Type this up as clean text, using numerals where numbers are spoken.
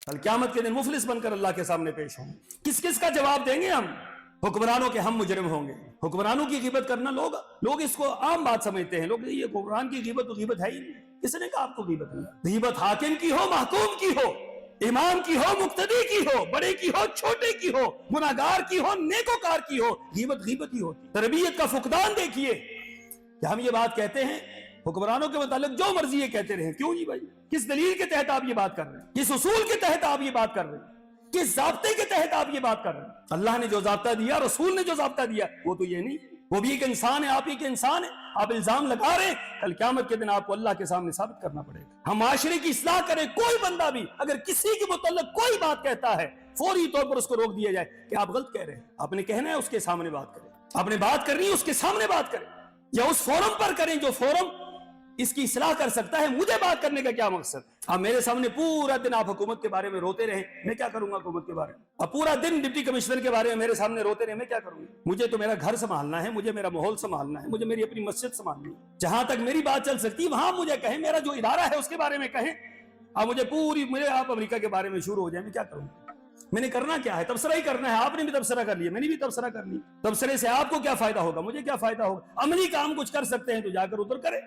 کل قیامت کے دن مفلس بن کر اللہ کے سامنے پیش ہوں. کس کس کا جواب دیں گے ہم؟ حکمرانوں کے ہم مجرم ہوں گے. حکمرانوں کی غیبت کرنا لوگ اس کو عام بات سمجھتے ہیں. لوگ یہ حکمران کی غیبت تو غیبت ہے ہی نہیں. کس نے کہا آپ کو غیبت نہیں؟ غیبت حاکم کی ہو، محکوم کی ہو، امام کی ہو، مقتدی کی ہو، بڑے کی ہو، چھوٹے کی ہو، گناہگار کی ہو، نیکوکار کی ہو، غیبت غیبت ہی ہوتی. تربیت کا فقدان دیکھیے کہ ہم یہ بات کہتے ہیں حکمرانوں کے متعلق جو مرضی یہ کہتے رہیں. کیوں جی بھائی؟ کس دلیل کے تحت آپ یہ بات کر رہے ہیں؟ کس اصول کے تحت آپ یہ بات کر رہے ہیں؟ کس ضابطے کے تحت آپ یہ بات کر رہے ہیں؟ اللہ نے جو ضابطہ دیا، رسول نے جو ضابطہ دیا، وہ تو یہ نہیں. وہ بھی ایک انسان ہے، آپ ہی کے انسان ہے. آپ الزام لگا رہے ہیں، کل قیامت کے دن آپ کو اللہ کے سامنے ثابت کرنا پڑے گا. ہم معاشرے کی اصلاح کریں، کوئی بندہ بھی اگر کسی کے متعلق کوئی بات کہتا ہے فوری طور پر اس کو روک دیا جائے کہ آپ غلط کہہ رہے ہیں. آپ نے کہنا ہے اس کے سامنے بات کریں. آپ نے بات کرنی ہے اس کے سامنے بات کریں، یا اس فورم پر کریں جو فورم اس کی اصلاح کر سکتا ہے. مجھے بات کرنے کا کیا مقصد؟ اب میرے سامنے پورا دن آپ حکومت کے بارے میں روتے رہیں، میں کیا کروں گا حکومت کے بارے میں؟ اب پورا دن ڈپٹی کمشنر کے بارے میں میرے سامنے روتے رہیں، میں کیا کروں گا؟ مجھے تو میرا گھر سنبھالنا ہے، مجھے میرا ماحول سنبھالنا ہے، مجھے میری اپنی مسجد سنبھالنی ہے. جہاں تک میری بات چل سکتی ہے وہاں مجھے کہیں، میرا جو ادارہ ہے اس کے بارے میں کہیں. اب مجھے آپ امریکہ کے بارے میں شروع ہو جائیں، میں کیا کروں گا؟ میں نے کرنا کیا ہے؟ تبصرہ ہی کرنا ہے. آپ نے بھی تبصرہ کر لیا، میں نے بھی تبصرہ کر لی. تبصرے سے آپ کو کیا فائدہ ہوگا؟ مجھے کیا فائدہ ہوگا؟ عملی کام کچھ کر سکتے ہیں تو جا کر ادھر کریں.